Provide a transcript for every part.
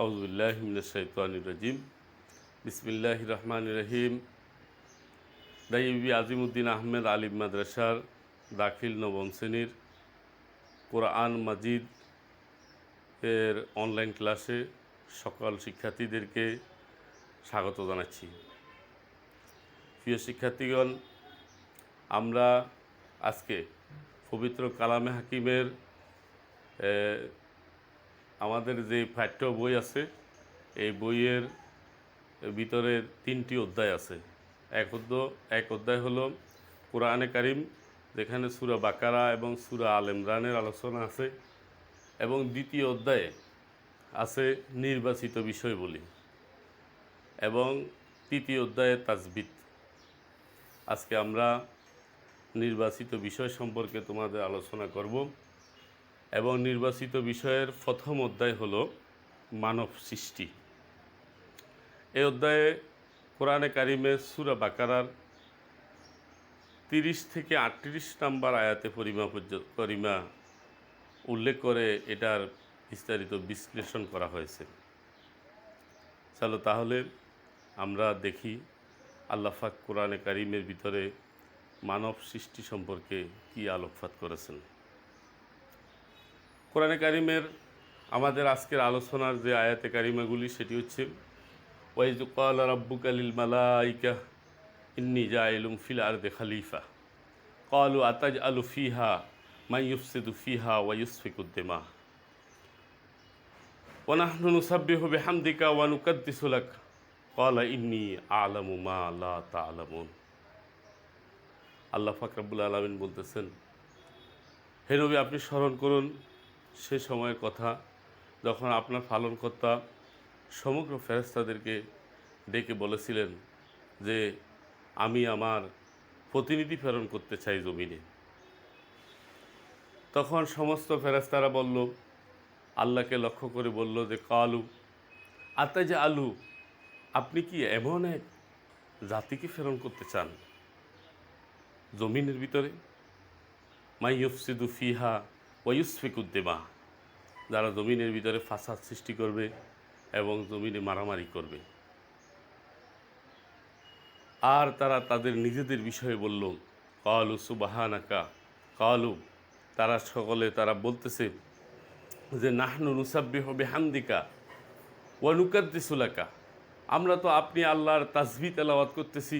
আউযুবিল্লাহি মিনাশ শাইতানির রাজিম। বিসমিল্লাহির রহমানির রহিম। দাইবি আজিমউদ্দিন আহমেদ আলিম মাদ্রাসার দাখিল নবম শ্রেণীর কোরআন মাজিদ এর অনলাইন ক্লাসে সকল শিক্ষার্থীদেরকে স্বাগত জানাচ্ছি। প্রিয় শিক্ষার্থীগণ, আমরা আজকে পবিত্র কালামে হাকিমের আমাদের যে পাঠ্য বই আছে, এই বইয়ের ভিতরে 3টি অধ্যায় আছে। এক অধ্যায় হলো কোরআনে কারিম, যেখানে সূরা বাকারা এবং সূরা আল ইমরানের আলোচনা আছে, এবং দ্বিতীয় অধ্যায়ে আছে নির্বাচিত বিষয়বলী, এবং তৃতীয় অধ্যায়ে তাজবিদ। আজকে আমরা নির্বাচিত বিষয় সম্পর্কে তোমাদের আলোচনা করব, এবং নির্বাচিত বিষয়ের প্রথম অধ্যায় হলো মানব সৃষ্টি। এই অধ্যায়ে কোরআনে কারিমে সূরা বাকারার 30 থেকে 38 নম্বর আয়াতে পরিমা উল্লেখ করে এটার বিস্তারিত বিশ্লেষণ করা হয়েছে। চলো তাহলে আমরা দেখি আল্লাহ পাক কোরআনে কারিমের ভিতরে মানব সৃষ্টি সম্পর্কে কি আলোকপাত করেছেন। কোরআনে কারিমের আমাদের আজকের আলোচনার যে আয়াতে কারিমাগুলি, সেটি হচ্ছে ওয়াইজ ক্বালা রাব্বুকা লিল মালাইকা ইন্নী জাইলুম ফিল আরদি খলিফা ক্বালু আতাজআলু ফিহা মান ইউফসিদু ফিহা ওয়া ইউসফিকুদ দিমা ওয়া নাহনু নুসাব্বিহু বিহামদিকা ওয়া নুকাদ্দিসু লাক ক্বালা ইন্নী আ'লামু মা লা তা'লামুন। আল্লাহ পাক রব্বুল আলামিন বলতেছেন, হে নবী, আপনি স্মরণ করুন সে সময়ের কথা যখন আপনার পালনকর্তা সমগ্র ফেরেশতাদেরকে ডেকে বলেছিলেন যে আমি আমার প্রতিনিধি প্রেরণ করতে চাই জমিনে। তখন সমস্ত ফেরেশতারা বলল, আল্লাহকে লক্ষ্য করে বলল যে কালু আতাজা আলু, আপনি কি এমন এক জাতিকে প্রেরণ করতে চান জমিনের ভিতরে, মাই ইউফসিদু ফিহা ওয়া ইউসফিকুদ দিমা, যারা জমিনের ভিতরে ফাসাদ সৃষ্টি করবে এবং জমিনে মারামারি করবে। আর তারা তাদের নিজেদের বিষয়ে বলল, কালু সুবহানাকা, কালু, তারা বলতেছে যে নাহনু নুসাব্বিহু বিহামদিকা ওয়া নুকাদ্দিসু লাকা, আমরা তো আপনি আল্লাহর তাসবিহ তেলাওয়াত করতেছি,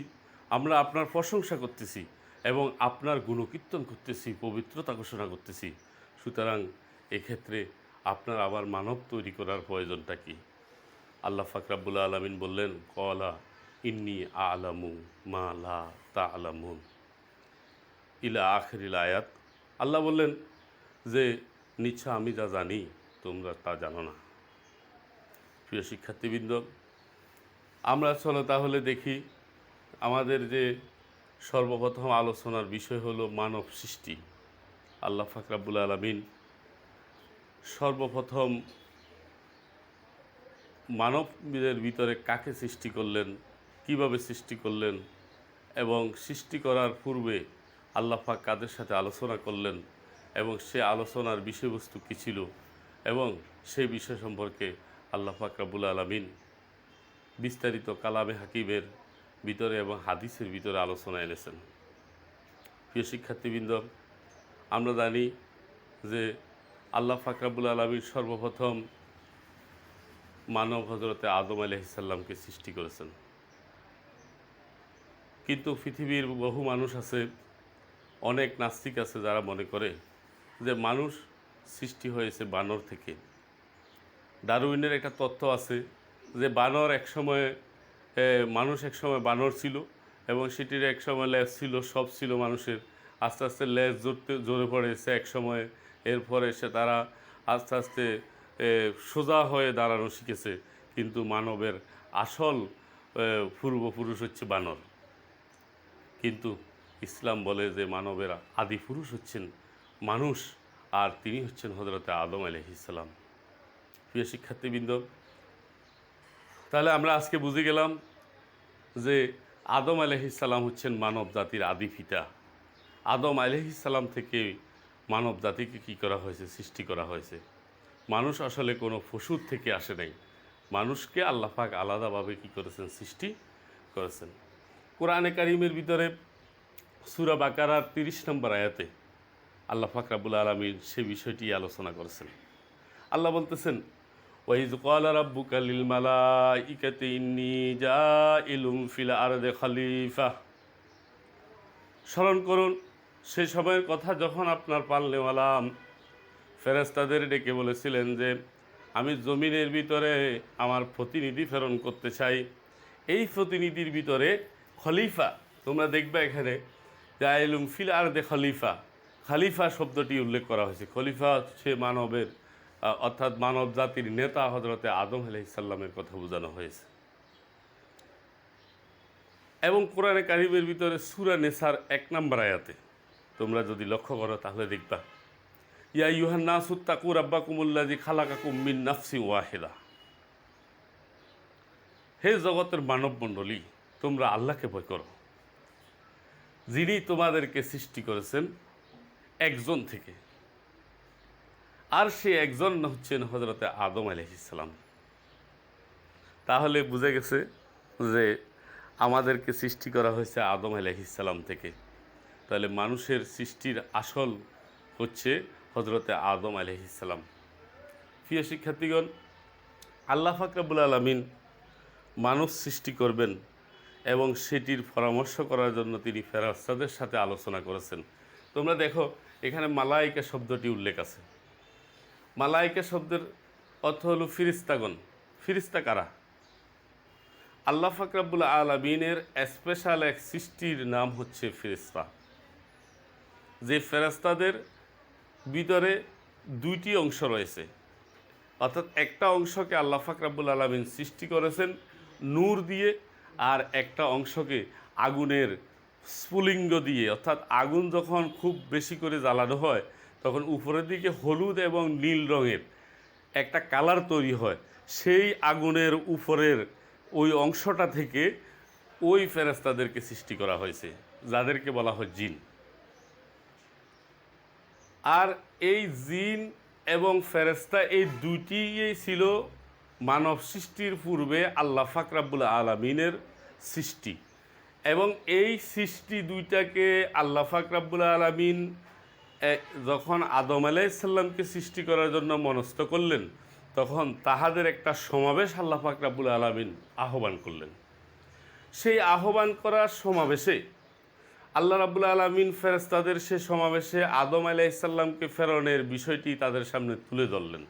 আমরা আপনার প্রশংসা করতেছি এবং আপনার গুণকীর্তন করতেছি, পবিত্রতা ঘোষণা করতেছি। সুতরাং এক্ষেত্রে আপনার আবার মানব তৈরি করার প্রয়োজনটা কি? আল্লাহ পাক রব্বুল আলামিন বললেন, ক্বালা ইন্নী আ'লামু মা লা তা'লামুন ইলা আখিরিল আয়াত। আল্লাহ বললেন যে নিশ্চয় আমি যা জানি তোমরা তা জানো না। প্রিয় শিক্ষার্থীবৃন্দ, আমরা চলো তাহলে দেখি আমাদের যে সর্বপ্রথম আলোচনার বিষয় হলো মানব সৃষ্টি। আল্লাহ পাক রব্বুল আলামিন সর্বপ্রথম মানবদের ভিতরে কাকে সৃষ্টি করলেন, কিভাবে সৃষ্টি করলেন, এবং সৃষ্টি করার পূর্বে আল্লাহ পাক কাদের সাথে আলোচনা করলেন এবং সে আলোচনার বিষয়বস্তু কী ছিল, এবং সেই বিষয় সম্পর্কে আল্লাহ পাক রব্বুল আলামিন বিস্তারিত কালামে হাকিমের ভিতরে এবং হাদিসের ভিতরে আলোচনা এনেছেন। প্রিয় শিক্ষার্থীবৃন্দ, আমরা জানি যে আল্লাহ পাক রব্বুল আলামিন সর্বপ্রথম মানব হজরতে আদম আলাইহিস সালামকে সৃষ্টি করেছেন। কিন্তু পৃথিবীর বহু মানুষ আছে, অনেক নাস্তিক আছে যারা মনে করে যে মানুষ সৃষ্টি হয়েছে বানর থেকে। ডারউইনের একটা তত্ত্ব আছে যে মানুষ একসময় বানর ছিল এবং সেটির একসময় লেজ ছিল, সব ছিল মানুষের। আস্তে আস্তে লেজ জোরে পড়েছে এক সময়, এরপরে তারা আস্তে আস্তে সোজা হয়ে দাঁড়ানো শিখেছে। কিন্তু মানবের আসল পূর্বপুরুষ হচ্ছে বানর। কিন্তু ইসলাম বলে যে মানবের আদি পুরুষ হচ্ছেন মানুষ, আর তিনি হচ্ছেন হযরতে আদম আলাইহিস সালাম। প্রিয় শিক্ষার্থীবৃন্দ, তাহলে আমরা আজকে বুঝে গেলাম যে আদম আলাইহিস সালাম হচ্ছেন মানব জাতির আদি পিতা। আদম আলাইহিস সালাম থেকে মানব জাতিকে কী করা হয়েছে? সৃষ্টি করা হয়েছে। মানুষ আসলে কোনো পশুর থেকে আসে নাই, মানুষকে আল্লাহ পাক আলাদাভাবে কী করেছেন, সৃষ্টি করেছেন। কোরআনে কারিমের ভিতরে সূরা বাকারার ৩০ নম্বর আয়াতে আল্লাহ পাক রব্বুল আলামিন সে বিষয়টি আলোচনা করেছেন। আল্লাহ বলতেছেন, ওয়াইজ ক্বালা রাব্বুকা লিল মালাইকাতি ইন্নী জাইলুম ফিল আরদি খলিফা। স্মরণ করুন সেই সময়ের কথা যখন আপনার পালনেওয়ালা ফেরেশতাদের ডেকে বলেছিলেন যে আমি জমিনের ভিতরে আমার প্রতিনিধি প্রেরণ করতে চাই। এই প্রতিনিধির ভিতরে খলিফা, তোমরা দেখবে এখানে জাইলুম ফিল আরদি খলিফা, খলিফা শব্দটি উল্লেখ করা হয়েছে। খলিফা হচ্ছে মানবের অর্থাৎ মানব জাতির নেতা হজরতে আদম আলাইহিস সালামের কথা বোঝানো হয়েছে। এবং কোরআনে কারিমের ভিতরে সূরা নেসার ১ নম্বর আয়াতে তোমরা যদি লক্ষ্য করো তাহলে দেখবা, ইয়া আইয়ুহান নাসু তাকু রাব্বাকুমুল্লাযী খালাকাকুম মিন নাফসিন ওয়াহিদা। হে জগতের মানব মণ্ডলী, তোমরা আল্লাহকে ভয় করো, যিনি তোমাদেরকে সৃষ্টি করেছেন একজন থেকে, আর সে একজন হচ্ছেন হজরতে আদম আলাইহিস সালাম। তাহলে বুঝে গেছে যে আমাদেরকে সৃষ্টি করা হয়েছে আদম আলাইহিস সালাম থেকে। তাহলে মানুষের সৃষ্টির আসল হচ্ছে হজরতে আদম আলাইহিস সালাম। প্রিয় শিক্ষার্থীগণ, আল্লাহ পাক রব্বুল আলামিন মানুষ সৃষ্টি করবেন এবং সেটির পরামর্শ করার জন্য তিনি ফেরেশতাদের সাথে আলোচনা করেছেন। তোমরা দেখো এখানে মালাইকা শব্দটি উল্লেখ আছে। মালাইকা শব্দের অর্থ হলো ফিরিস্তাগণ। ফিরিস্তা কারা? আল্লাহ পাক রব্বুল আলামিনের স্পেশাল এক সৃষ্টির নাম হচ্ছে ফেরেশতা। যে ফেরেশতাদের ভিতরে দুইটি অংশ রয়েছে, অর্থাৎ একটা অংশকে আল্লাহ পাক রব্বুল আলামিন সৃষ্টি করেছেন নূর দিয়ে, আর একটা অংশকে আগুনের স্ফুলিঙ্গ দিয়ে, অর্থাৎ আগুন যখন খুব বেশি করে জ্বালানো হয় তখন উপরের দিকে হলুদ এবং নীল রঙের একটা কালার তৈরি হয়। সেই আগুনের উপরের ওই অংশটা থেকে ওই ফেরেশতাদেরকে সৃষ্টি করা হয়েছে, যাদেরকে বলা হয় জিন। আর এই জিন এবং ফেরেশতা এই দুটিই ছিল মানব সৃষ্টির পূর্বে আল্লাহ পাক রব্বুল আলামিনের সৃষ্টি। এবং এই সৃষ্টি দুইটাকে আল্লাহ পাক রব্বুল আলামিন যখন আদম আলাইহিস সালামকে সৃষ্টি করার জন্য মনস্থ করলেন, তখন তাহাদের একটা সমাবেশ আল্লাহ পাক রব্বুল আলামিন আহ্বান করলেন। সেই আহ্বান করার সমাবেশে আল্লাহ রাব্বুল আলামিন ফেরেশতাদের সে সমাবেশে আদম আলাইহিস সালামকে ফেরনের বিষয়টি তাদের সামনে তুলে ধরলেন।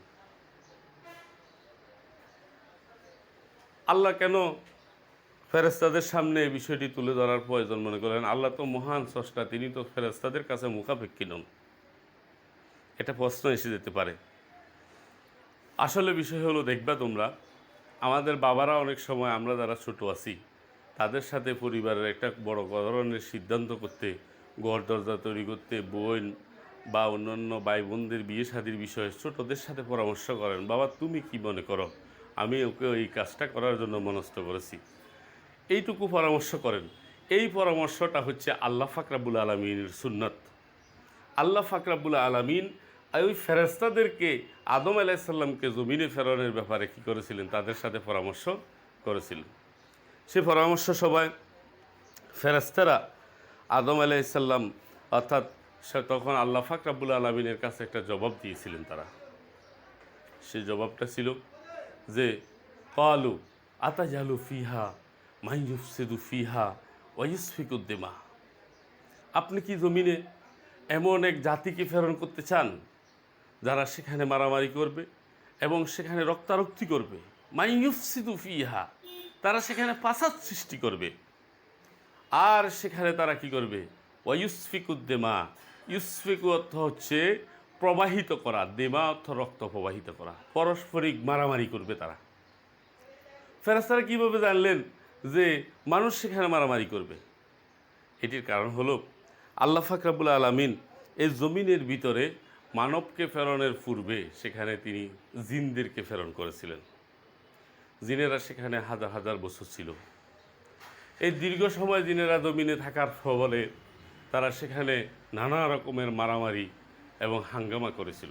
আল্লাহ কেন ফেরেশতাদের সামনে এই বিষয়টি তুলে ধরার প্রয়োজন মনে করেন? আল্লাহ তো মহান স্রষ্টা, তিনি তো ফেরেশতাদের কাছে মুখাপেক্ষী নন। এটা প্রশ্ন এসে যেতে পারে। আসলে বিষয় হলো, দেখবা তোমরা আমাদের বাবারা অনেক সময় আমরা যারা ছোট আছি তাদের সাথে পরিবারের একটা বড় ধরনের সিদ্ধান্ত করতে, ঘর দরজা তৈরি করতে, বোন বা অন্যান্য ভাই বোনদের বিয়ে শাদির বিষয়ে ছোটদের সাথে পরামর্শ করেন, বাবা তুমি কি মনে করো, আমি ওকে এই কাজটা করার জন্য মনস্থ করেছি, এইটুকু পরামর্শ করেন। এই পরামর্শটা হচ্ছে আল্লাহ পাক রব্বুল আলামিনের সুন্নাত। আল্লাহ পাক রব্বুল আলামিন ওই ফেরেশতাদেরকে আদম আলাইহিস সালামকে জমিনে ফেরানোর ব্যাপারে কী করেছিলেন? তাদের সাথে পরামর্শ করেছিলেন। সে পরামর্শ সবাই ফেরেশতারা আদম আলাইহিস সালাম অর্থাৎ তখন আল্লাহ পাক রব্বুল আলামিনের কাছে একটা জবাব দিয়েছিলেন। তারা সেই জবাবটা ছিল যে ক্বালু আতাজালু ফিহা মান ইউফসিদু ফিহা ওয়া ইউসফিকুদ দিমা। আপনি কি জমিনে এমন এক জাতিকে প্রেরণ করতে চান যারা সেখানে মারামারি করবে এবং সেখানে রক্তারক্তি করবে? মান ইউফসিদু ফিহা, তারা সেখানে ফাসাদ সৃষ্টি করবে, আর সেখানে তারা কি করবে? ওয়া ইউসফিকুদ দিমা। ইউসফিকু অর্থ হচ্ছে প্রবাহিত করা, দিমা অর্থ রক্ত প্রবাহিত করা, পারস্পরিক মারামারি করবে তারা। ফেরেশতারা কীভাবে জানলেন যে মানুষ সেখানে মারামারি করবে? এটির কারণ হলো আল্লাহ পাক রব্বুল আলামিন এই জমিনের ভিতরে মানবকে প্রেরণের পূর্বে সেখানে তিনি জিনদেরকে প্রেরণ করেছিলেন। জিনেরা সেখানে হাজার হাজার বছর ছিল। এই দীর্ঘ সময় জিনেরা জমিনে থাকার ফলে তারা সেখানে নানা রকমের মারামারি এবং হাঙ্গামা করেছিল।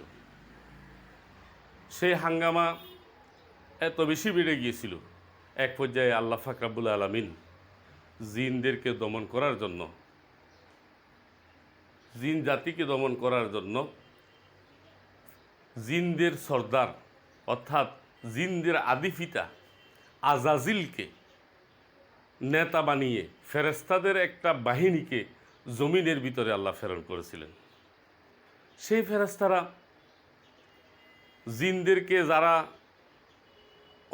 সেই হাঙ্গামা এত বেশি বেড়ে গিয়েছিল, এক পর্যায়ে আল্লাহ পাক রব্বুল আলামিন জিনদেরকে দমন করার জন্য, জিন জাতিকে দমন করার জন্য জিনদের সর্দার অর্থাৎ জিনদের আদি পিতা আজাজিলকে নেতা বানিয়ে ফেরেশতাদের একটা বাহিনীকে জমিনের ভিতরে আল্লাহ প্রেরণ করেছিলেন। সেই ফেরেশতারা জিনদেরকে যারা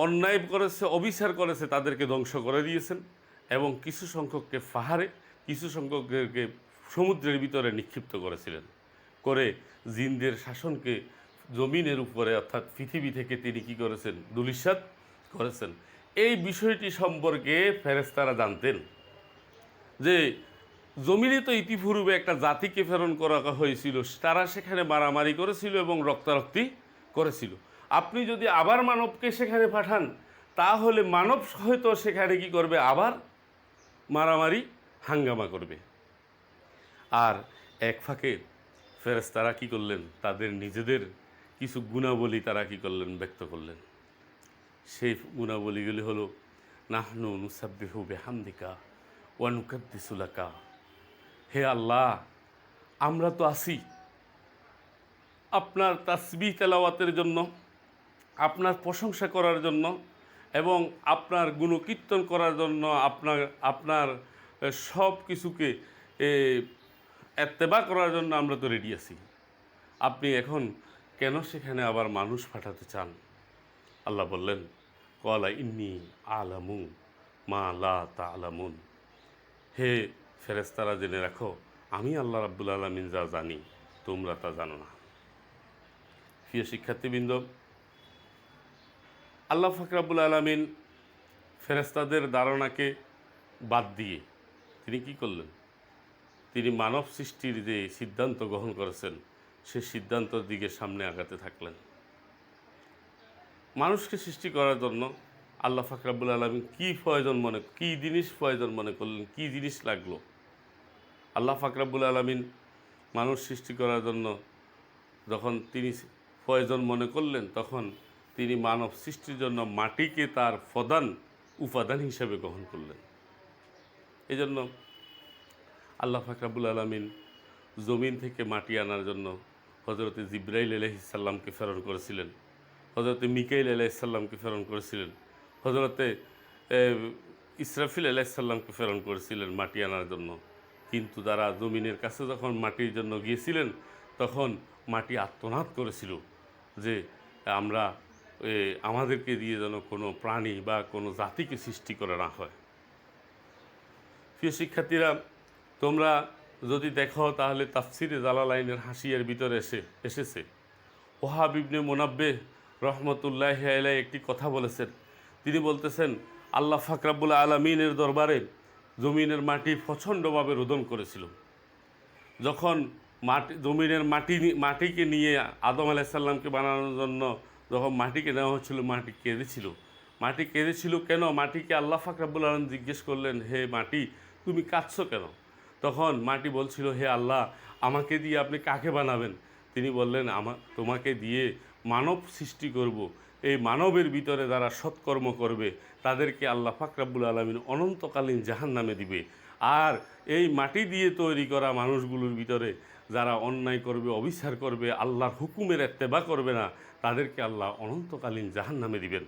অন্যায় করেছে, অবিচার করেছে, তাদেরকে ধ্বংস করে দিয়েছেন এবং কিছু সংখ্যককে পাহাড়ে, কিছু সংখ্যককে সমুদ্রের ভিতরে নিক্ষিপ্ত করেছিলেন, করে জিনদের শাসনকে জমিনের উপরে অর্থাৎ পৃথিবী থেকে তিনি কী করেছেন, ধূলিসাৎ করেছেন। এই বিষয়টি সম্পর্কে ফেরেশতারা জানতেন যে জমিনে তো ইতিপূর্বে একটা জাতিকে প্রেরণ করা হয়েছিল, তারা সেখানে মারামারি করেছিল এবং রক্তারক্তি করেছিল। আপনি যদি আবার মানবকে সেখানে পাঠান, তাহলে মানব হয়তো সেখানে কি করবে, আবার মারামারি হাঙ্গামা করবে। আর এক ফাঁকে ফেরেশতারা কী করলেন, তাদের নিজেদের কিছু গুণাবলী তারা কী করলেন, ব্যক্ত করলেন। সেই গুণাবলীগুলি হলো নাহনু নুসাব্বিহু বিহামদিকা ওয়া নুকাদ্দিসু লাকা। হে আল্লাহ, আমরা তো আছি আপনার তাসবিহ তেলাওয়াতের জন্য, আপনার প্রশংসা করার জন্য এবং আপনার গুণকীর্তন করার জন্য, আপনার সব কিছুকে এত্তেবা করার জন্য আমরা তো রেডি আছি। আপনি এখন কেন সেখানে আবার মানুষ পাঠাতে চান? আল্লাহ বললেন, ক্বালা ইন্নী আ'লামু মা লা তা'লামুন। হে ফেরেশতারা, জেনে রাখো, আমি আল্লাহ রাব্বুল আলামিন যা জানি তোমরা তা জানো না। প্রিয় শিক্ষার্থীবৃন্দ, আল্লাহ পাক রব্বুল আলামিন ফেরেশতাদের ধারণাকে বাদ দিয়ে তিনি কি করলেন, তিনি মানব সৃষ্টির যে সিদ্ধান্ত গ্রহণ করেছেন সেই সিদ্ধান্তের দিকে সামনে আগাতে থাকলেন। মানুষকে সৃষ্টি করার জন্য আল্লাহ পাক রব্বুল আলামিন কী জিনিস প্রয়োজন মনে করলেন, কী জিনিস লাগলো। আল্লাহ পাক রব্বুল আলামিন মানুষ সৃষ্টি করার জন্য যখন তিনি প্রয়োজন মনে করলেন, তখন তিনি মানব সৃষ্টির জন্য মাটিকে তার প্রধান উপাদান হিসেবে গ্রহণ করলেন। এই জন্য আল্লাহ পাক রব্বুল আলামিন জমিন থেকে মাটি আনার জন্য হযরতে জিবরাইল আলাইহিস সালামকে প্রেরণ করেছিলেন, হযরতে মিকাইল আলাইহিস সালামকে প্রেরণ করেছিলেন, হযরতে ইসরাফিল আলাইহিস সালামকে প্রেরণ করেছিলেন মাটি আনার জন্য। কিন্তু তারা জমিনের কাছে যখন মাটির জন্য গিয়েছিলেন, তখন মাটি আর্তনাদ করেছিল যে আমাদেরকে দিয়ে যেন কোনো প্রাণী বা কোনো জাতিকে সৃষ্টি করে না হয়। প্রিয় শিক্ষার্থীরা, তোমরা যদি দেখো তাহলে তাফসিরে জালালাইনের হাসিয়ার ভিতরে এসেছে ওয়াহাব ইবনে মুনাব্বিহ রহমতুল্লাহি আলাইহি একটি কথা বলেছেন। তিনি বলতেছেন, আল্লাহ পাক রব্বুল আলামিনের দরবারে জমিনের মাটি প্রচণ্ডভাবে রোদন করেছিল। যখন জমিনের মাটিকে নিয়ে আদম আলাইহিস সালামকে বানানোর জন্য যখন মাটিকে নেওয়া হচ্ছিল, মাটি কেঁদেছিল কেন? মাটিকে আল্লাহ পাক রব্বুল আলামিন জিজ্ঞেস করলেন, হে মাটি, তুমি কাঁদছো কেন? তখন মাটি বলছিল, হে আল্লাহ, আমাকে দিয়ে আপনি কাকে বানাবেন? তিনি বললেন, তোমাকে দিয়ে মানব সৃষ্টি করব। এই মানবের ভিতরে যারা সৎকর্ম করবে তাদেরকে আল্লাহ পাক রব্বুল আলামিন অনন্তকালীন জাহান্নামে দিবে। আর এই মাটি দিয়ে তৈরি করা মানুষগুলোর ভিতরে যারা অন্যায় করবে, অবিচার করবে, আল্লাহর হুকুমের ইত্তেবা করবে না, তাদেরকে আল্লাহ অনন্তকালীন জাহান্নামে দিবেন।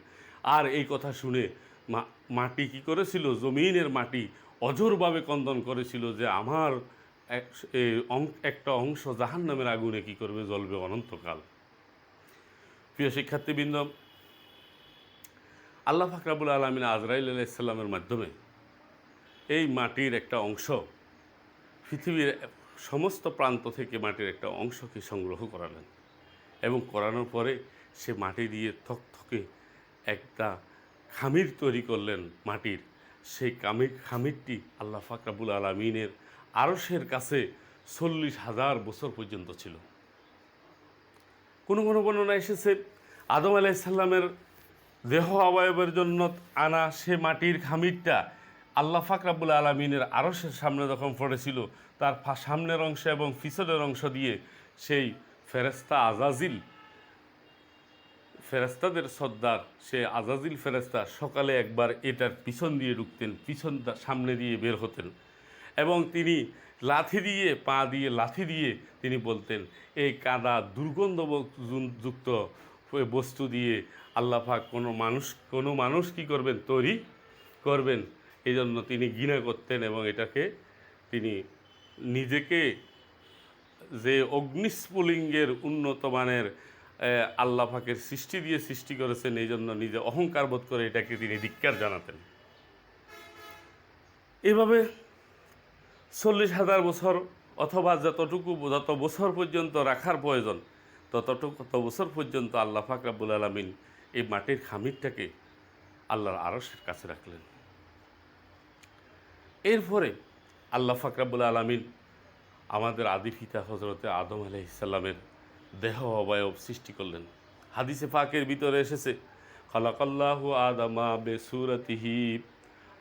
আর এই কথা শুনে মাটি কি করেছিল? জমিনের মাটি অঝোরভাবে ক্রন্দন করেছিল যে আমার একটা অংশ জাহান্নামের আগুনে কি করবে? জ্বলবে অনন্তকাল। প্রিয় শিক্ষার্থীবৃন্দ, আল্লাহ পাক রব্বুল আলামিন আজরাইল আলাইহিস সালামের মাধ্যমে এই মাটির একটা অংশ পৃথিবীর সমস্ত প্রান্ত থেকে মাটির একটা অংশকে সংগ্রহ করালেন এবং করানোর পরে সে মাটি দিয়ে থকথকে একটা খামির তৈরি করলেন মাটির। সেই খামিরটি আল্লাহ পাক রব্বুল আলামিনের আরশের কাছে 40,000 বছর পর্যন্ত ছিল। কোনো কোনো বর্ণনা এসেছে আদম আলাইহিস সালামের দেহ অবয়বের জন্য আনা সে মাটির খামিরটা আল্লাহ পাক রব্বুল আলামিনের আরশের সামনে যখন পড়েছিল, তার সামনের অংশ এবং পিছনের অংশ দিয়ে সেই ফেরেশতা আজাজিল ফেরেস্তাদের সর্দার সে আজাজিল ফেরেস্তা সকালে একবার এটার পিছন দিয়ে ঢুকতেন, সামনে দিয়ে বের হতেন এবং তিনি লাথি দিয়ে পা দিয়ে লাথি দিয়ে তিনি বলতেন এই কাদা দুর্গন্ধযুক্ত বস্তু দিয়ে আল্লাহ পাক কোনো মানুষ কি করবেন, তৈরি করবেন। এই জন্য তিনি ঘৃণা করতেন এবং এটাকে তিনি নিজেকে যে অগ্নিস্ফুলিঙ্গের উন্নত মানের আল্লাহ পাকের সৃষ্টি দিয়ে সৃষ্টি করেছেন, এই জন্য নিজে অহংকার বোধ করে এটাকে তিনি ধিক্কার জানাতেন। এভাবে 40,000 বছর অথবা যত বছর পর্যন্ত রাখার প্রয়োজন তত বছর পর্যন্ত আল্লাহ পাক রব্বুল আলামিন এই মাটির খামিরটাকে আল্লাহর আরশের কাছে রাখলেন। এরপরে আল্লাহ পাক রব্বুল আলামিন আমাদের আদি পিতা হযরতে আদম আলাইহিস সালামের দেহ অবয়ব সৃষ্টি করলেন। হাদিসে পাকের ভিতরে এসেছে খালাকাল্লাহু আদামা বিসূরাতিহি,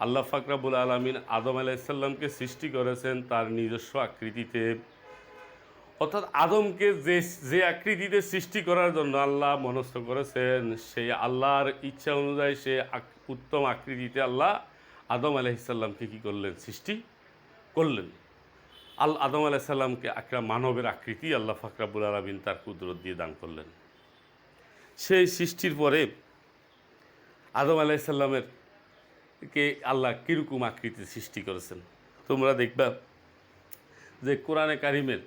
আল্লাহ পাক রব্বুল আলামিন আদম আলাইহিস সালামকে সৃষ্টি করেছেন তার নিজস্ব আকৃতিতে। অর্থাৎ আদমকে যে আকৃতিতে সৃষ্টি করার জন্য আল্লাহ মনস্থ করেছেন, সেই আল্লাহর ইচ্ছা অনুযায়ী সে উত্তম আকৃতিতে আল্লাহ আদম আলাইহিস সালামকে কী করলেন, সৃষ্টি করলেন। আদম আলাইহিস সালামকে একটা মানবের আকৃতি আল্লাহ পাক রব্বুল আলামিন তার কুদরত দিয়ে দান করলেন। সেই সৃষ্টির পরে আদম আলাইহিস সালামের কে আল্লাহ কীরকম আকৃতি সৃষ্টি করেছেন তোমরা দেখবা যে কোরআনে কারিমের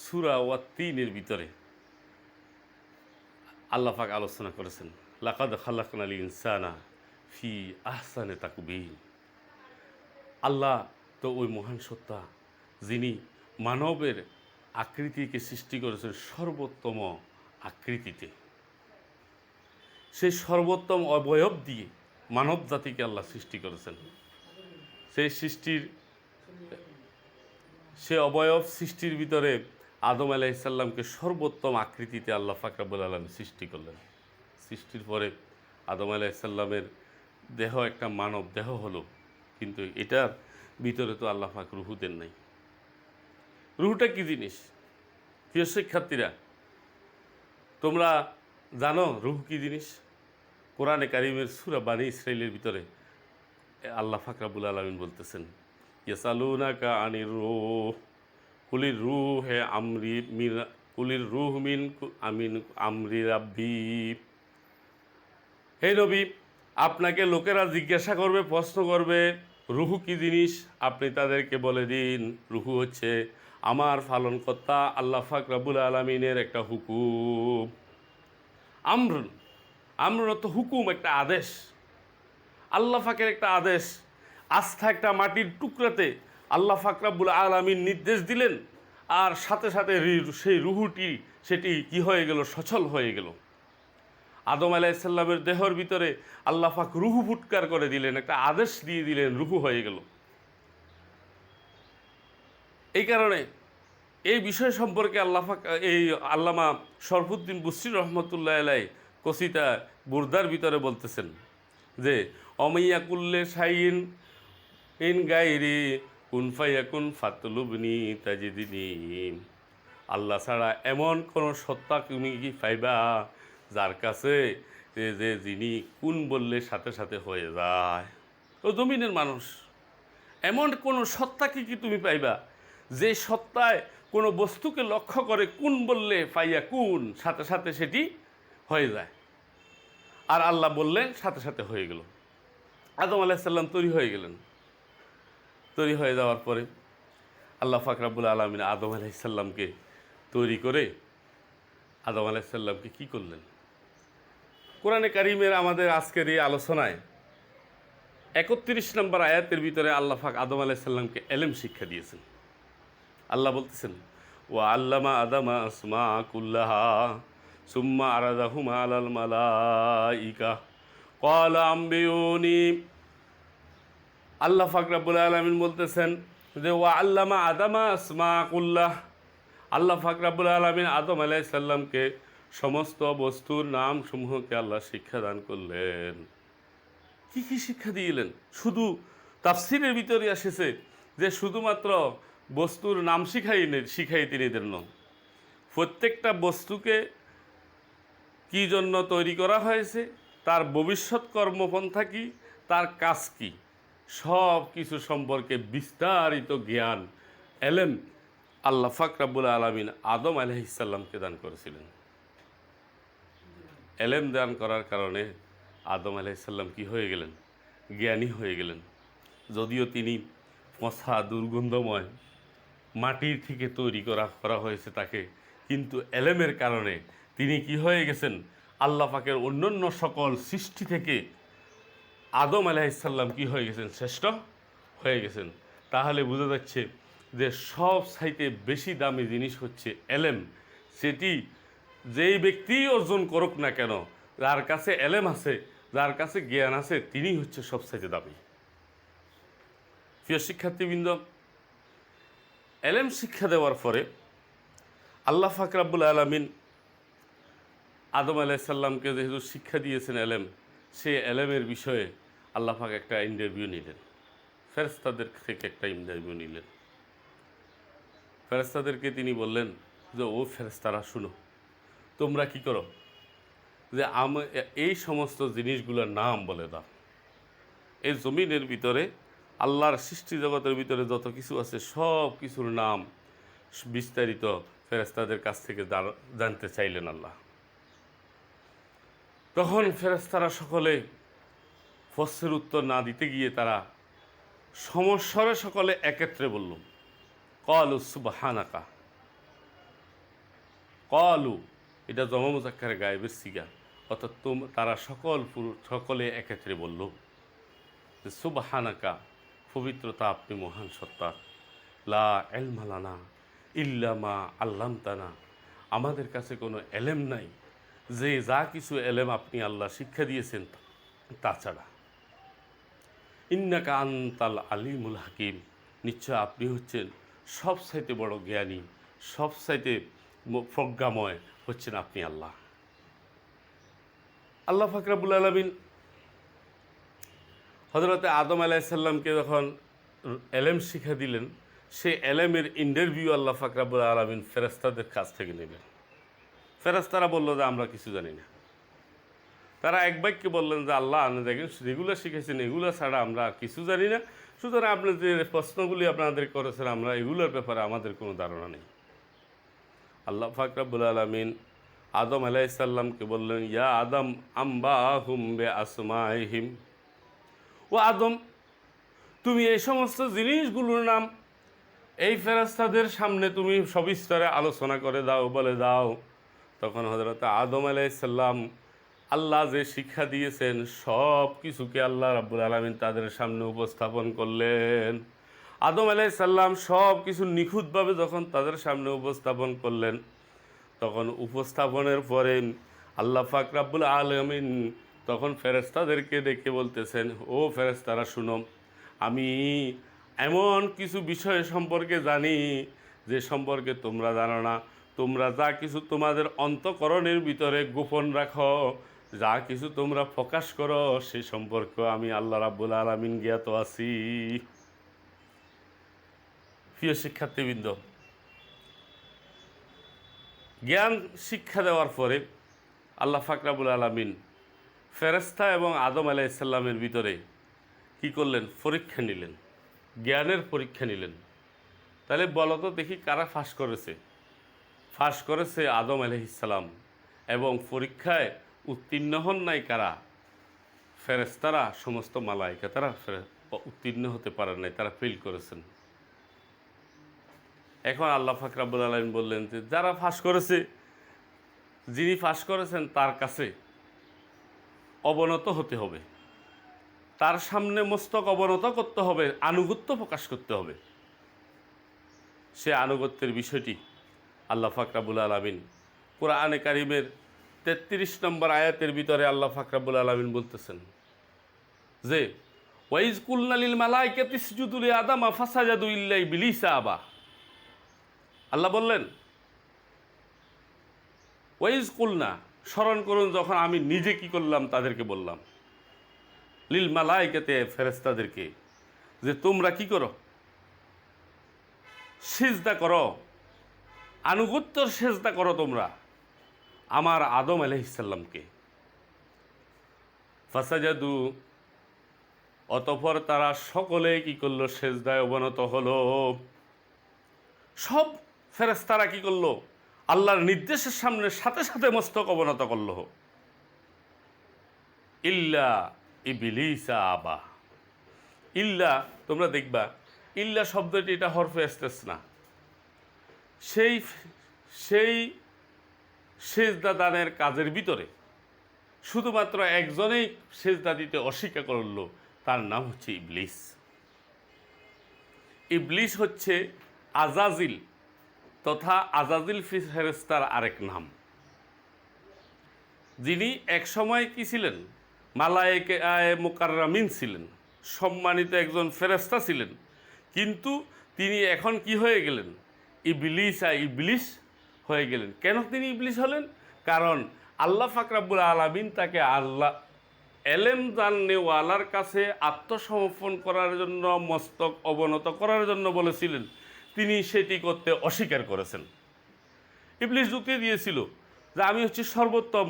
সূরা ওয়াত-তিনের ভিতরে আল্লাহ পাক আলোচনা করেছেন লাকাদ খালাকনাল ইনসানা ফি আহসানি তাকবীর। আল্লাহ তো ওই মহান সত্তা যিনি মানবের আকৃতিকে সৃষ্টি করেছেন সর্বোত্তম আকৃতিতে, সেই সর্বোত্তম অবয়ব দিয়ে মানব জাতিকে আল্লাহ সৃষ্টি করেছেন। সে অবয়ব সৃষ্টির ভিতরে আদম আলাইহিস সালামকে সর্বোত্তম আকৃতিতে আল্লাহ পাক রব্বুল আলামিন সৃষ্টি করলেন। সৃষ্টির পরে আদম আলাইহিস সালামের দেহ একটা মানব দেহ হলো, কিন্তু এটার ভিতরে তো আল্লাহ পাক রুহু দেন নাই। রুহুটা কী জিনিস? প্রিয় শিক্ষার্থীরা, তোমরা জানো রুহ কী জিনিস? কোরআনে কারিমের সূরা বানী ইসরাঈলের ভিতরে আল্লাহ পাক রব্বুল আলামিন বলতেছেন ইয়াসালুনাকা আনির রূহ কুলির রূহে আমরি মিন কুলির রূহ মিন আমিন আমরি রাব্বি। হে নবী, আপনাকে লোকেরা জিজ্ঞাসা করবে, প্রশ্ন করবে রুহু কী জিনিস, আপনি তাদেরকে বলে দিন রুহু হচ্ছে আমার পালনকর্তা আল্লাহ পাক রব্বুল আলামিনের একটা হুকুম। আমর তো হুকুম, একটা আদেশ, আল্লাহ পাকের একটা আদেশ। আস্থা একটা মাটির টুকরাতে আল্লাহ পাক রব্বুল আলামিন নির্দেশ দিলেন, আর সাথে সাথে সেই রুহুটি সেটি কি হয়ে গেল, সচল হয়ে গেল। আদম আলাইহিস সালামের দেহর ভিতরে আল্লাহ পাক রুহু ফুৎকার করে দিলেন, একটা আদেশ দিয়ে দিলেন, রুহু হয়ে গেল। এই কারণে এই বিষয় সম্পর্কে আল্লাহ পাক এই আল্লামা শরফুদ্দীন বুসরি রহমতুল্লাহ আলাইহি কসিদা বুরদার ভিতরে বলতেছেন যে অমাইয়া কুল্লে শাইন ইন গায়রি কুন ফায়াকুন ফাতলুবনি তাজিদিনি। আল্লাহ ছাড়া এমন কোনো সত্তা তুমি কি পাইবা যার কাছে যে যিনি কোন বললে সাথে সাথে হয়ে যায়। ও জমিনের মানুষ, এমন কোনো সত্তাকে কি তুমি পাইবা যে সত্তায় কোনো বস্তুকে লক্ষ্য করে কোন বললে পাইয়া কোন সাথে সাথে সেটি হয়ে যায়। আর আল্লাহ বললেন সাথে সাথে হয়ে গেল। আদম আলাইহিস সালাম তৈরি হয়ে গেলেন। তৈরি হয়ে যাওয়ার পরে আল্লাহ পাক রব্বুল আলামিন আদম আলাইহিস সালামকে তৈরি করে আদম আলাইহিস সালামকে কী করলেন? কোরআনে কারিমের আমাদের আজকের এই আলোচনায় 31 নম্বর আয়াতের ভিতরে আল্লাহ পাক আদম আলাইহিস সালামকে এলেম শিক্ষা দিয়েছেন। আল্লাহ বলতেছেন ওয়া আল্লামা আদামা আসমা কুল্লাহা সুম্মা আরাদাহুমা আলাল মালাইকা ক্বালা আম্বিউনি। আল্লাহ পাক রব্বুল আলামিন বলতেছেন যে ওয়া আল্লামা আদামা আসমা কুল্লাহ, আল্লাহ পাক রব্বুল আলামিন আদম আলাইহিস সালামকে সমস্ত বস্তুর নাম সমূহকে আল্লাহ শিক্ষা দান করলেন। কি কি শিক্ষা দিলেন? শুধু তাফসীরের ভিতরে এসেছে যে শুধুমাত্র বস্তুর নাম শিখাই তিনি দেন। প্রত্যেকটা বস্তুকে কী জন্য তৈরি করা হয়েছে, তার ভবিষ্যৎ কর্মপন্থা কী, তার কাজ কী, সব কিছু সম্পর্কে বিস্তারিত জ্ঞান এলেম আল্লাহ পাক রব্বুল আলামিন আদম আলাইহিস সালামকে দান করেছিলেন। এলেম দান করার কারণে আদম আলাইহিস সালাম কী হয়ে গেলেন? জ্ঞানী হয়ে গেলেন। যদিও তিনি পচা দুর্গন্ধময় মাটির থেকে তৈরি করা হয়েছে তাকে, কিন্তু এলেমের কারণে তিনি কি হয়ে গেছেন? আল্লাহ পাকের অন্যান্য সকল সৃষ্টি থেকে আদম আলাইহিস সালাম কি হয়ে গেছেন? শ্রেষ্ঠ হয়ে গেছেন। তাহলে বোঝা যাচ্ছে যে সব চাইতে বেশি দামি জিনিস হচ্ছে এলেম। সেটি যেই ব্যক্তি অর্জন করুক না কেন, যার কাছে এলেম আছে, যার কাছে জ্ঞান আছে, তিনি হচ্ছে সবচাইতে দামি। প্রিয় শিক্ষার্থীবৃন্দ, এলেম শিক্ষা দেওয়ার পরে আল্লাহ পাক রব্বুল আলামিন আদম আলাইহিস সালামকে যেহেতু শিক্ষা দিয়েছেন এলেম, সেই এলেমের বিষয়ে আল্লাহ পাক একটা ইন্টারভিউ নিলেন, ফেরেশতাদের থেকে একটা ইন্টারভিউ নিলেন। ফেরেশতাদেরকে তিনি বললেন যে, ও ফেরেশতারা শুনো, তোমরা কি করো যে এই সমস্ত জিনিসগুলোর নাম বলে দাও। এই জমিনের ভিতরে আল্লাহর সৃষ্টি জগতের ভিতরে যত কিছু আছে সব কিছুর নাম বিস্তারিত ফেরেশতাদের কাছ থেকে জানতে চাইলেন আল্লাহ। তখন ফেরেশতারা সকলে প্রশ্নের উত্তর না দিতে গিয়ে তারা সমস্বরে সকলে একত্রে বলল, ক্বালু সুবহানাকা। ক্বালু এটা জমা মুযাক্কারে গায়েবের সিগা, অর্থাৎ তারা সকলে একত্রে বলল যে সুবহানাকা, পবিত্রতা আপনি মহান সত্তা, লা ইলমা লানা ইল্লা মা আল্লামতানা, আমাদের কাছে কোনো এলেম নাই, যে যা কিছু এলেম আপনি আল্লাহ শিক্ষা দিয়েছেন তাছাড়া। ইন্নাকা আনতাল আলিমুল হাকিম, নিশ্চয় আপনি হচ্ছেন সবচাইতে বড় জ্ঞানী, সবচাইতে প্রজ্ঞাময় হচ্ছেন আপনি আল্লাহ। আল্লাহ পাক রব্বুল আলামিন হযরতে আদম আলাইহিস সালামকে যখন এলেম শিক্ষা দিলেন, সেই এলেমের ইন্টারভিউ আল্লাহ পাক রব্বুল আলামিন ফেরেশতাদের কাছ থেকে নিলেন। ফেরেশতারা বলল যে আমরা কিছু জানি না। তারা এক বাক্যে বললেন যে আল্লাহ আপনি দেখেন যেগুলো শিখেছেন এগুলো ছাড়া আমরা কিছু জানি না, সুতরাং আপনি যে প্রশ্নগুলি আপনাদের করেছেন আমরা এগুলোর ব্যাপারে আমাদের কোনো ধারণা নেই। আল্লাহ পাক রব্বুল আলামিন আদম আলাইহিস সালামকে বললেন, ইয়া আদম আম্বাহুম বিআসমাইহিম, ও আদম তুমি এই সমস্ত জিনিসগুলোর নাম এই ফেরেশতাদের সামনে তুমি সবিস্তারে আলোচনা করে দাও, বলে দাও। তখন হযরত আদম আলাইহিস সালাম আল্লাহ যে শিক্ষা দিয়েছেন সব কিছুকে আল্লাহ রাব্বুল আলামিন তাদের সামনে উপস্থাপন করলেন। আদম আলাইহিস সালাম সব কিছু নিখুঁতভাবে যখন তাদের সামনে উপস্থাপন করলেন, তখন উপস্থাপনের পরে আল্লাহ পাক রব্বুল আলামিন তখন ফেরেশতাদেরকে ডেকে বলতেছেন, ও ফেরেশতারা শুনো, আমি এমন কিছু বিষয় সম্পর্কে জানি যে সম্পর্কে তোমরা জানো না। তোমরা যা কিছু তোমাদের অন্তঃকরণের ভিতরে গোপন রাখো, যা কিছু তোমরা প্রকাশ করো, সে সম্পর্কে আমি আল্লাহ রাব্বুল আলামিন জ্ঞাত আছি। প্রিয় শিক্ষার্থীবৃন্দ, জ্ঞান শিক্ষা দেওয়ার পরে আল্লাহ পাক রব্বুল আলামিন ফেরেশতা এবং আদম আলাইহিস সালামের ভিতরে কি করলেন? পরীক্ষা নিলেন, জ্ঞানের পরীক্ষা নিলেন। তাহলে বলো তো দেখি কারা ফাঁস করেছে? ফাঁস করেছে আদম আলাইহিস সালাম, এবং পরীক্ষায় উত্তীর্ণ হন নাই কারা? ফেরেশতারা, সমস্ত মালায়েকা তারা উত্তীর্ণ হতে পারেন নাই, তারা ফেল করেছেন। এখন আল্লাহ পাক রব্বুল আলামিন বললেন যে যারা ফাঁস করেছে, যিনি ফাঁস করেছেন তার কাছে অবনত হতে হবে, তার সামনে মস্তক অবনত করতে হবে, আনুগত্য প্রকাশ করতে হবে। সে আনুগত্যের বিষয়টি আল্লাহ পাক রব্বুল আলামিন কোরআনে কারিমের 33 নম্বর আয়াতের ভিতরে আল্লাহ পাক রব্বুল আলামিন বলতেছেন যে ওয়াইজ কুলনা লিল মালাইকাতি ইসজুদু লি আদামা ফাসাজাদু ইল্লা ইবলিসা আবা। আল্লাহ বললেন, ওয়াইজ কুলনা, স্মরণ করুন যখন আমি নিজে কি করলাম, তাদেরকে বললাম, লিল মালাইকাতে, ফেরেশতাদেরকে, যে তোমরা কি করো? সিজদা করো, আনুগত্যর সিজদা করো তোমরা আমার আদম আলাইহিসসালামকে। ফাসাজাদু, অতঃপর তারা সকলেই কি করলো? সেজদায় অবনত হলো। সব ফেরেশতারা কি করলো? আল্লাহর নির্দেশের সামনে সাথে সাথে মস্তক অবনত করলো। ইল্লা ইবলিসা আবা। ইল্লা, তোমরা দেখবা ইল্লা শব্দটি এটা হরফে ইস্তেসনা। সেই সেই সেজদা দানের কাজের ভিতরে শুধুমাত্র একজনেই সেজদা দিতে অস্বীকার করল, তার নাম হচ্ছে ইবলিস। ইবলিস হচ্ছে আজাজিল তথা আজাজিল ফেরেশতার আরেক নাম, যিনি এক সময় কি ছিলেন? মালায়েকে মুকাররামিন ছিলেন, সম্মানিত একজন ফেরেশতা ছিলেন। কিন্তু তিনি এখন কি হয়ে গেলেন? ইবলিস হয়ে গেলেন। কেন তিনি ইবলিস হলেন? কারণ আল্লাহ পাক রব্বুল আলামিন তাকে আল্লাহ এলেম জাননেওয়ালার কাছে আত্মসমর্পণ করার জন্য, মস্তক অবনত করার জন্য বলেছিলেন। তিনি সেটি করতে অস্বীকার করেছেন। ইবলিস যুক্তি দিয়েছিল যে আমি হচ্ছে সর্বোত্তম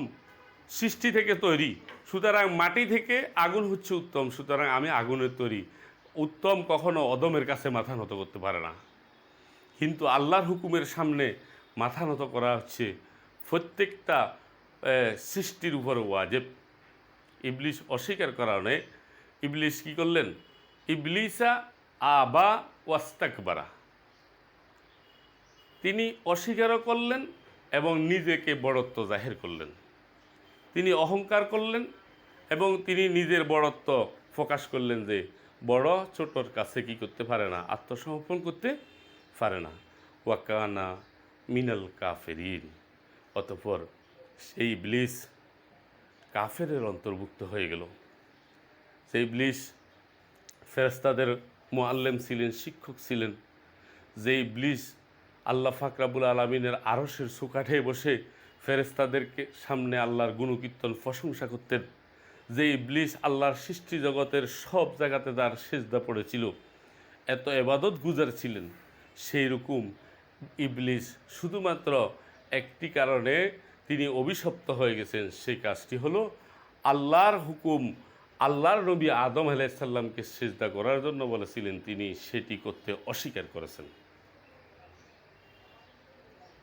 সৃষ্টি থেকে তৈরি, সুতরাং মাটি থেকে আগুন হচ্ছে উত্তম, সুতরাং আমি আগুনের তৈরি। উত্তম কখনো অদমের কাছে মাথা নত করতে পারে না। কিন্তু আল্লাহর হুকুমের সামনে মাথা নত করা হচ্ছে প্রত্যেকটা সৃষ্টির উপর ওয়াজিব। ইবলিস অস্বীকার কারণে ইবলিস কি করলেন? ইবলিসা আবা ওয়াস্তাকবারা, তিনি অস্বীকারও করলেন এবং নিজেকে বড়ত্ব জাহির করলেন। তিনি অহংকার করলেন এবং তিনি নিজের বড়ত্ব প্রকাশ করলেন যে বড় ছোটর কাছে কি করতে পারে না? আত্মসমর্পণ করতে পারে না। ওয়াকানা মিনাল কাফেরিন, অতঃপর সেই ইবলিস কাফেরের অন্তর্ভুক্ত হয়ে গেল। সেই ইবলিস ফেরেশতাদের মুআল্লিম ছিলেন, শিক্ষক ছিলেন। যে ইবলিস আল্লাহ পাক রব্বুল আলামিনের আরশের চৌকাঠে বসে ফেরেশতাদেরকে সামনে আল্লাহর গুণকীর্তন প্রশংসা করতেন। যে ইবলিস আল্লাহর সৃষ্টি জগতের সব জায়গাতে তার সিজদা পড়েছিল, এত ইবাদত গুজার ছিলেন, সেই রকম ইবলিস শুধুমাত্র একটি কারণে তিনি অভিশপ্ত হয়ে গেছেন। সেই কাজটি হলো আল্লাহর হুকুম আল্লাহর নবী আদম আলাইহিস সালামকে সিজদা করার জন্য বলেছিলেন, তিনি সেটি করতে অস্বীকার করেছেন।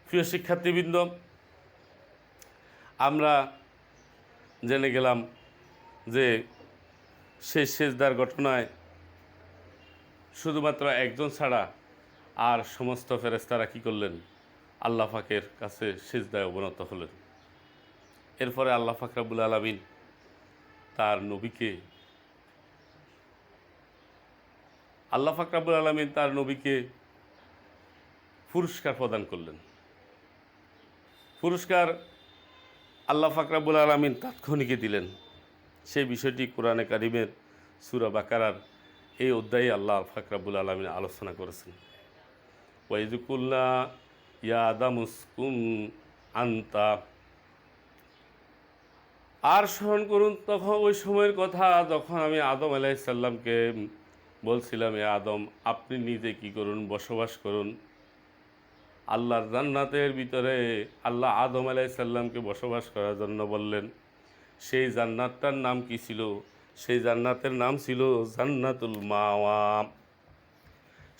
প্রিয় শিক্ষার্থীবৃন্দ, আমরা জেনে গেলাম যে সেই সিজদার ঘটনায় শুধুমাত্র একজন ছাড়া আর সমস্ত ফেরেশতারা কী করলেন? আল্লাহ পাকের কাছে সিজদায় অবনত হলেন। এরপরে আল্লাহ পাক রব্বুল আলামিন তার নবীকে পুরস্কার প্রদান করলেন। পুরস্কার আল্লাহ পাক রব্বুল আলামিন তাৎক্ষণিকে দিলেন। সেই বিষয়টি কোরআনে কারিমের সূরা বাকারার এই অধ্যায়ে আল্লাহ পাক রব্বুল আলামিন আলোচনা করেছেন। ওয়াইয কুলনা ইয়া আদামু উসকুন আনতা, আর স্মরণ করুন তখন ওই সময়ের কথা যখন আমি আদম আলাইহিস সালামকে বলছিলাম, এ আদম আপনি নিজে কি করুন? বসবাস করুন আল্লাহর জান্নাতের ভিতরে। আল্লাহ আদম আলাইহিস সালামকে বসবাস করার জন্য বললেন। সেই জান্নাতটার নাম কি ছিল? সেই জান্নাতের নাম ছিল জান্নাতুল মাওয়া।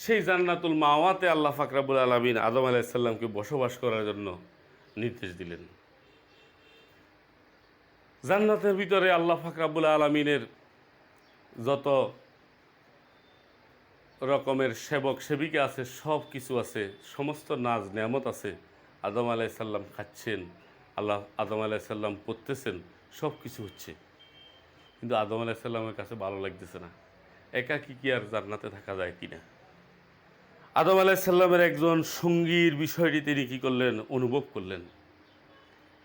সেই জান্নাতুল মাওয়াতে আল্লাহ পাক রব্বুল আলামিন আদম আলাইহিস সালামকে বসবাস করার জন্য নির্দেশ দিলেন। জান্নাতের ভিতরে আল্লাহ পাক রব্বুল আলামিনের যত রকমের সেবক সেবিকা আছে, সব কিছু আছে, সমস্ত নাজ নেয়ামত আছে। আদম আলাইহিস সালাম খাচ্ছেন, আদম আলাইহিস সালাম পড়তেছেন, সব কিছু হচ্ছে। কিন্তু আদম আলাইহিস সালামের কাছে ভালো লাগতেছে না। একাকী কি আর জান্নাতে থাকা যায় কিনা? আদম আলাইহিস সালামের একজন সঙ্গীর বিষয়টি তিনি কী করলেন? অনুভব করলেন।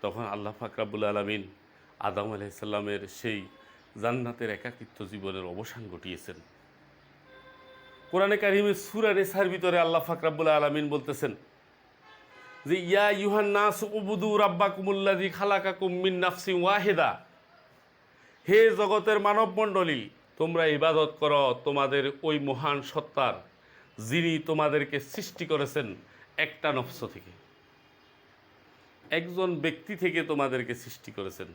তখন আল্লাহ পাক রব্বুল আলামিন আদম আলাইহিস সালামের সেই জান্নাতের একাকিত্ব জীবনের অবসান ঘটিয়েছেন। কোরআনে কারিমের সূরা নিসার ভিতরে আল্লাহ পাক রব্বুল আলামিন বলতেছেন যে ইয়া আইয়ুহান নাস উবুদু রাব্বাকুমুল্লাযী খালাকাকুম মিন নাফসিন ওয়াহিদা, হে জগতের মানব মণ্ডলী, তোমরা ইবাদত করো তোমাদের ওই মহান সত্তার, যিনি তোমাদেরকে সৃষ্টি করেছেন একটা নফস থেকে। একজন ব্যক্তি থেকে তোমাদেরকে সৃষ্টি করেছেন,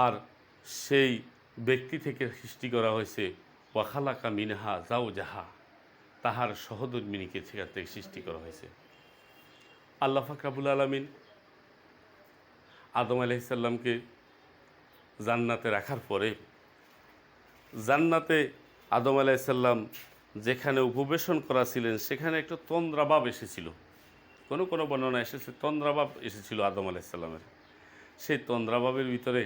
আর সেই ব্যক্তি থেকে সৃষ্টি করা হয়েছে ওয়াখালাকা মিনহা জাওজাহা, তাহার সহধর্মিণীকে সেখান থেকে সৃষ্টি করা হয়েছে। আল্লাহ পাক রব্বুল আলামিন আদম আলাইহিস সালামকে জান্নাতে রাখার পরে, জান্নাতে আদম আলাইহিস সালাম যেখানে উপবেশন করা ছিলেন সেখানে একটা তন্দ্রাভাব এসেছিল। কোনো কোনো বর্ণনা এসেছে তন্দ্রাভাব এসেছিল আদম আলাইহিস সালামের। সেই তন্দ্রাভাবের ভিতরে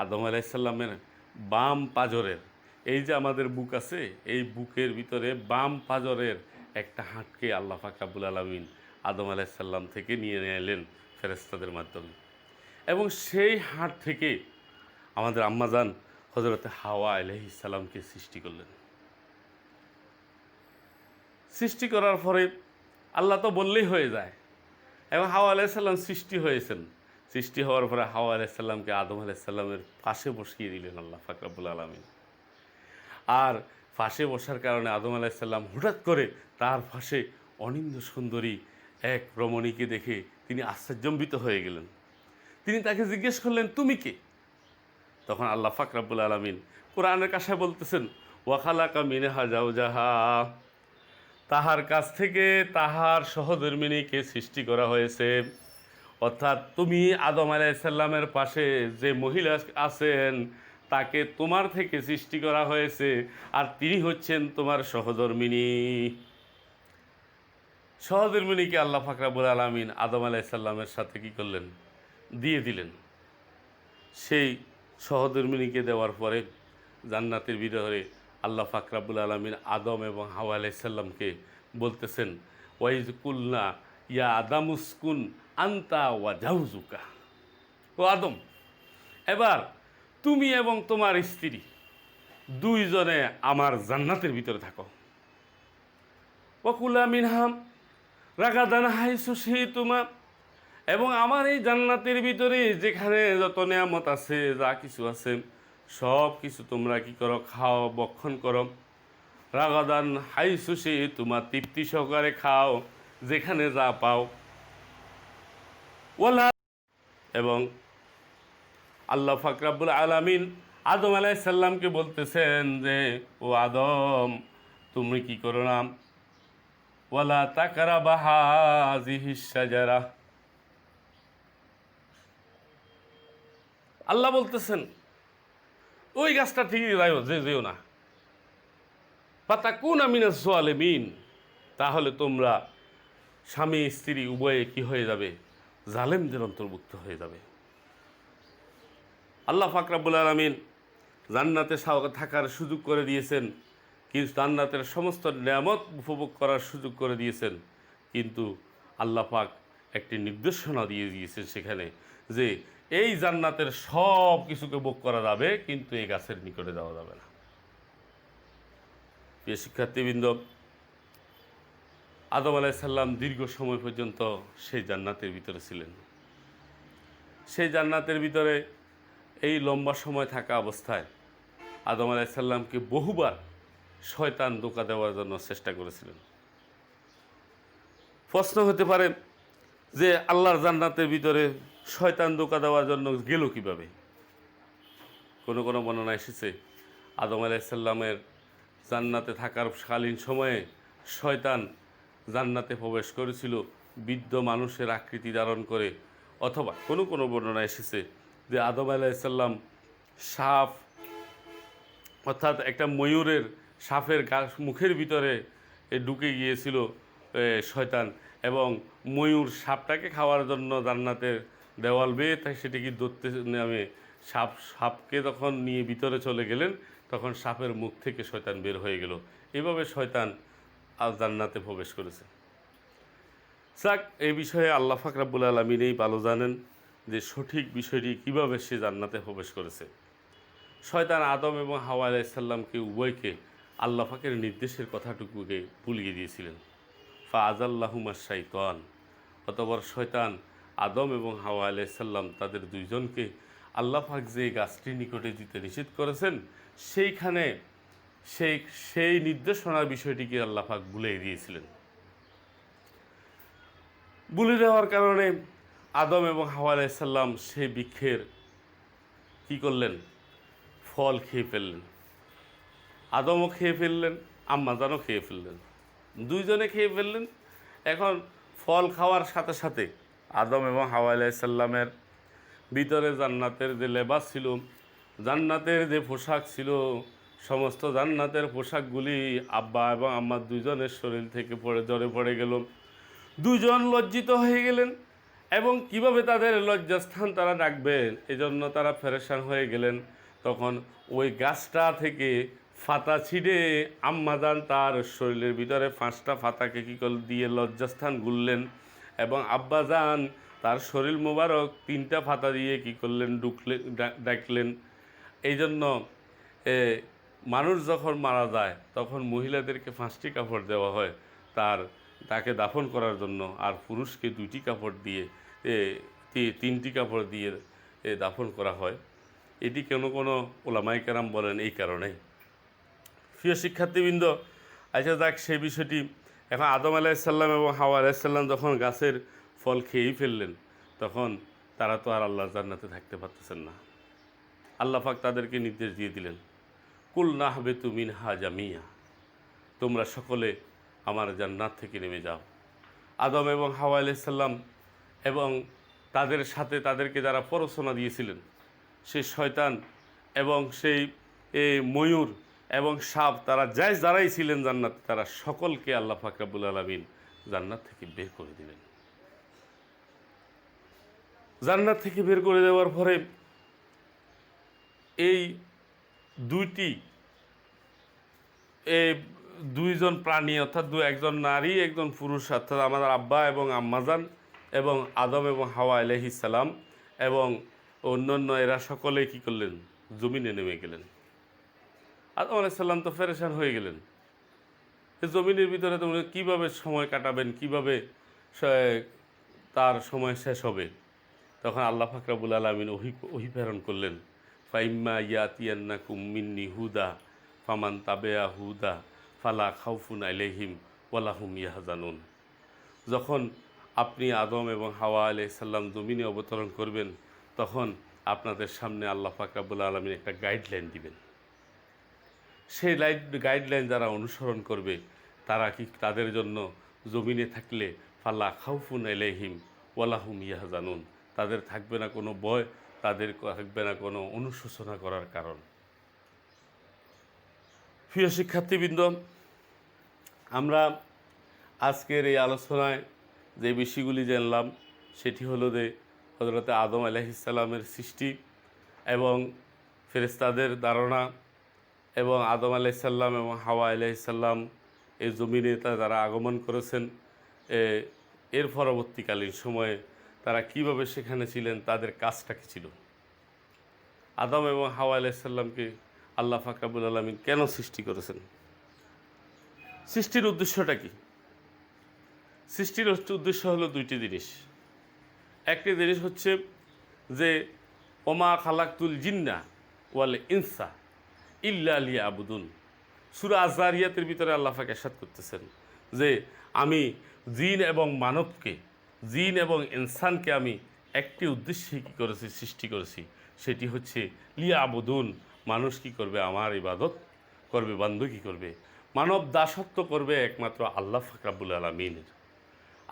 আদম আলাইহিস সালামের বাম পাজরের, এই যে আমাদের বুক আছে, এই বুকের ভিতরে বাম পাজরের একটা হাঁটকে আল্লাহ পাক রব্বুল আলামিন আদম আলাইহিস সালাম থেকে নিয়ে এলেন ফেরেশতাদের মাধ্যমে, এবং সেই হাট থেকে আমাদের আম্মাজান হযরতে হাওয়া আলাইহিস সালামকে সৃষ্টি করলেন। সৃষ্টি করার পরে আল্লাহ তো বললেই হয়ে যায়, এবং হাওয়া আলাইহিস সালাম সৃষ্টি হয়েছেন। সৃষ্টি হওয়ার পরে হাওয়া আলাইহিস সালামকে আদম আলাইহিস সালামের পাশে বসিয়ে দিলেন আল্লাহ পাক রব্বুল আলামিন। আর পাশে বসার কারণে আদম আলাইহিস সালাম হঠাৎ করে তার পাশে অনিন্দ্য সুন্দরী এক রমণীকে দেখে তিনি আশ্চর্যান্বিত হয়ে গেলেন। তিনি তাকে জিজ্ঞেস করলেন, তুমি কে? তখন আল্লাহ পাক রব্বুল আলামিন কোরআনের কাছে বলতেছেন, ওয়াখালাকা মিনহা জাওজাহা, তাহার কাছ থেকে তাহার সহধর্মিণীকে সৃষ্টি করা হয়েছে। অর্থাৎ তুমি আদম আলাইহিস সালামের পাশে যে মহিলা আছেন তাকে তোমার থেকে সৃষ্টি করা হয়েছে, আর তিনি হচ্ছেন তোমার সহধর্মিণী। সহধর্মিণীকে আল্লাহ পাক রব্বুল আলামিন আদম আলাইহিস সালামের সাথে কী করলেন? দিয়ে দিলেন। সেই সহধর্মিণীকে দেওয়ার পরে জান্নাতের ভিতরে আল্লাহ পাক রব্বুল আলামিন আদম এবং হাওয়া আলাইহিস সালামকে বলতেছেন, ওয়াইজ কুলনা ইয়া আদামুসকুন আন্তা ওয়া জাউজুকা, ও আদম, এবার তুমি এবং তোমার স্ত্রী দুইজনে আমার জান্নাতের ভিতরে থাকো। ওয়াকুলা মিনহাম রাগাদান হাইসু শিতুমা, এবং আমার এই জান্নাতের ভিতরে যেখানে যত নিয়ামত আছে, যা কিছু আছে, সব কিছু তোমরা কি করো? খাও, বক্ষণ করো। রাগাদান হাইসু শিতুমা, তৃপ্তি সহকারে খাও, যেখানে যা পাও। ওয়ালা, এবং আল্লাহ পাক রব্বুল আলামিন আদম আলাইহিস সালামকে বলতেছেন যে, ও আদম, তুমি কি করো না? ওয়ালা তাকরাবা হাযিহিশ শাজারা, আল্লাহ বলতেছেন ওই গাছটা ঠিকই যাইও, যেও না। ফাতাকুনা মিনাজ জালিমিন, তাহলে তোমরা স্বামী স্ত্রী উভয়ে কি হয়ে যাবে? জালেমদের অন্তর্ভুক্ত হয়ে যাবে। আল্লাহ পাক রব্বুল আলামিন জান্নাতে থাকার সুযোগ করে দিয়েছেন, কিন্তু জান্নাতের সমস্ত নিয়ামত উপভোগ করার সুযোগ করে দিয়েছেন, কিন্তু আল্লাহ পাক একটি নির্দেশনা দিয়ে দিয়েছেন সেখানে যে এই জান্নাতের সব কিছুকে ভোগ করা যাবে, কিন্তু এই গাছের নিকটে যাওয়া যাবে না। প্রিয় শিক্ষার্থীবৃন্দ, আদম আলাইহিস সালাম দীর্ঘ সময় পর্যন্ত সেই জান্নাতের ভিতরে ছিলেন। সেই জান্নাতের ভিতরে এই লম্বা সময় থাকা অবস্থায় আদম আলাইহিস সালামকে বহুবার শয়তান ধোঁকা দেওয়ার জন্য চেষ্টা করেছিলেন। প্রশ্ন হতে পারে যে আল্লাহর জান্নাতের ভিতরে শয়তান ধোঁকা দেওয়ার জন্য গেল কিভাবে? কোনো কোনো বর্ণনা এসেছে আদম আলাইহিস সালামের জান্নাতে থাকার কালীন সময়ে শয়তান জান্নাতে প্রবেশ করেছিল বৃদ্ধ মানুষের আকৃতি ধারণ করে, অথবা কোনো কোনো বর্ণনা এসেছে যে আদম আলাইহিস সালাম সাপ, অর্থাৎ একটা ময়ূরের সাপের মুখের ভিতরে ঢুকে গিয়েছিল শয়তান, এবং ময়ূর সাপটাকে খাওয়ার জন্য জান্নাতের দেওয়াল বেয়ে তাই সেটিকে ধরতে নামে সাপকে যখন নিয়ে ভিতরে চলে গেলেন, তখন সাপের মুখ থেকে শয়তান বের হয়ে গেল। এভাবে শয়তান আজ জান্নাতে প্রবেশ করেছে। যাক, এই বিষয়ে আল্লাহ পাক রব্বুল আলামিনই ভালো জানেন যে সঠিক বিষয়টি কীভাবে সে জান্নাতে প্রবেশ করেছে। শয়তান আদম এবং হাওয়া আলাইহিস সালামকে উভয়কে আল্লাহ পাকের নির্দেশের কথাটুকুকে ভুলিয়ে দিয়েছিলেন। ফাআযাল্লাহুমা শাইতান, অতঃপর শয়তান আদম এবং হাওয়া আলাইহিস সালাম তাদের দুইজনকে আল্লাহ পাক যে গাছটির নিকটে যেতে নিষেধ করেছেন সেইখানে সেই নির্দেশনার বিষয়টিকে আল্লাহ পাক ভুলিয়ে দিয়েছিলেন। বলি দেওয়ার কারণে আদম এবং হাওয়া আলাইহিস সালাম সেই বৃক্ষের কী করলেন, ফল খেয়ে ফেললেন। আদমও খেয়ে ফেললেন, আম্মাজানও খেয়ে ফেললেন, দুইজনে খেয়ে ফেললেন। এখন ফল খাওয়ার সাথে সাথে আদম এবং হাওয়া আলাইহিস সালামের ভিতরে জান্নাতের যে লেবাস ছিল, জান্নাতের যে পোশাক ছিল, সমস্ত জান্নাতের পোশাকগুলি আব্বা এবং আম্মা দুজনের শরীর থেকে ঝরে পড়ে গেল। দুজন লজ্জিত হয়ে গেলেন এবং কিভাবে তাদের লজ্জাস্থান তারা ডাকবেন এজন্য তারা পেরেশান হয়ে গেলেন। তখন ওই গাছটা থেকে ফাতা ছিঁড়ে আম্মাজান তার শরীরের ভিতরে 5টা ফাতাকে কী করে দিয়ে লজ্জাস্থান গুললেন এবং আব্বাজান তার শরীর মোবারক 3টা ফাতা দিয়ে কী করলেন, ডাকলেন। এই জন্য মানুষ যখন মারা যায় তখন মহিলাদেরকে 5টি কাপড় দেওয়া হয় তাকে দাফন করার জন্য, আর পুরুষকে 2টি কাপড় দিয়ে 3টি কাপড় দিয়ে দাফন করা হয়। এটি কোনো ওলামায়ে কেরাম বলেন এই কারণেই। প্রিয় শিক্ষার্থীবৃন্দ, আচ্ছা যাক সেই বিষয়টি। এখন আদম আলাইহিস সালাম এবং হাওয়া আলাইহিস সালাম যখন গাছের ফল খেয়েই ফেললেন তখন তারা তো আর আল্লাহর জান্নাতে থাকতে পারতেছেন না। আল্লাহ পাক তাদেরকে নির্দেশ দিয়ে দিলেন, কুল নাহবিতু মিনহা জামিয়া, তোমরা সকলে আমার জান্নাত থেকে নেমে যাও। আদম এবং হাওয়া আলাইহিস সালাম এবং তাদের সাথে তাদেরকে যারা প্ররোচনা দিয়েছিলেন, সেই শয়তান এবং সেই ময়ূর এবং সাপ, তারা যারাই ছিলেন জান্নাত, তারা সকলকে আল্লাহ পাক রব্বুল আলামিন জান্নাত থেকে বের করে দিলেন। জান্নাত থেকে বের করে দেওয়ার পরে এই দুইজন প্রাণী, অর্থাৎ একজন নারী একজন পুরুষ, অর্থাৎ আমাদের আব্বা এবং আম্মাজান এবং আদম এবং হাওয়া আলাইহিস সালাম এবং অন্যান্য এরা সকলেই কী করলেন, জমিনে নেমে গেলেন। আদম আলাইহিস সালাম তো পেরেশান হয়ে গেলেন, এই জমিনের ভিতরে তো কীভাবে সময় কাটাবেন, কীভাবে তার সময় শেষ হবে। তখন আল্লাহ পাক রব্বুল আলামিন ওহী প্রেরণ করলেন, ফাইম্মা ইয়াতিয়ান্নাকুম মিন্নি হুদা ফামান তাবেয়া হুদা ফালা খাউফুন আলাইহিম ওয়ালা হুম ইয়াহজানুন। যখন আপনি আদম এবং হাওয়া আলাইহিস সালাম জমিনে অবতরণ করবেন তখন আপনাদের সামনে আল্লাহ পাক রব্বুল আলামিন একটা গাইডলাইন দিবেন। সেই গাইডলাইন যারা অনুসরণ করবে তারা তাদের জন্য জমিনে থাকলে ফালা খাউফুন আলাইহিম ওয়ালা হুম ইয়াহজানুন, তাদের থাকবে না কোনো ভয়, তাদের থাকবে না কোনো অনুশোচনা করার কারণ। প্রিয় শিক্ষার্থীবৃন্দ, আমরা আজকের এই আলোচনায় যে বিষয়গুলি জানলাম সেটি হলো যে হযরত আদম আলাইহিস সালামের সৃষ্টি এবং ফেরেশতাদের ধারণা এবং আদম আলাইহিস সালাম এবং হাওয়া আলাইহিস সালাম এই জমিনে যারা আগমন করেছেন, এর পরবর্তীকালীন সময়ে তারা কিভাবে সেখানে ছিলেন, তাদের কাজটা কী ছিল, আদম এবং হাওয়া আলাইহিস সালামকে আল্লাহ পাক রব্বুল আলামিন কেন সৃষ্টি করেছেন, সৃষ্টির উদ্দেশ্যটা কি। সৃষ্টির উদ্দেশ্য হলো 2টি জিনিস। একটি জিনিস হচ্ছে যে ওমা খালাকতুল জিন্না ওয়াল ইনসা ইল্লা লিয়াবুদুন। সূরা আয-যারিয়াতের ভিতরে আল্লাহ পাক ইরশাদ করতেছেন যে আমি জিন এবং মানবকে, জিন এবং ইনসানকে আমি একটি উদ্দেশ্যে কী করেছি, সৃষ্টি করেছি, সেটি হচ্ছে লিয়াবুদুন। মানুষ কী করবে, আমার ইবাদত করবে, বান্দগী করবে, মানব দাসত্ব করবে একমাত্র আল্লাহ পাক রব্বুল আলামিনের।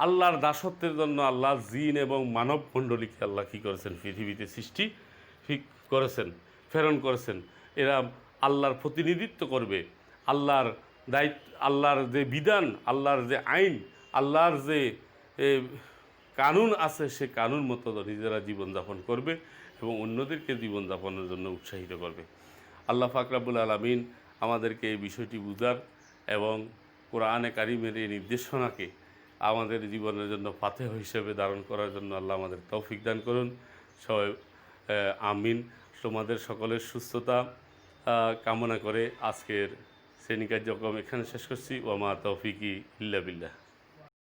আল্লাহর দাসত্বের জন্য আল্লাহ জিন এবং মানব মণ্ডলীকে আল্লাহ কী করেছেন, পৃথিবীতে সৃষ্টি করেছেন, প্রেরণ করেছেন। এরা আল্লাহর প্রতিনিধিত্ব করবে, আল্লাহর দায়িত্ব, আল্লাহর যে বিধান, আল্লাহর যে আইন, আল্লাহর যে কানুন আছে সে কানুন মতো নিজেরা জীবনযাপন করবে এবং অন্যদেরকে জীবনযাপনের জন্য উৎসাহিত করবে। আল্লাহ পাক রব্বুল আলামিন আমাদেরকে এই বিষয়টি বুঝার এবং কোরআনে কারিমের এই নির্দেশনাকে আমাদের জীবনের জন্য ফাতেহ হিসেবে ধারণ করার জন্য আল্লাহ আমাদের তৌফিক দান করুন। সবাই আমিন। তোমাদের সকলের সুস্থতা কামনা করে আজকের শ্রেণী কার্যক্রম এখানে শেষ করছি। ওয়া মা তৌফিকি ইল্লা বিল্লাহ।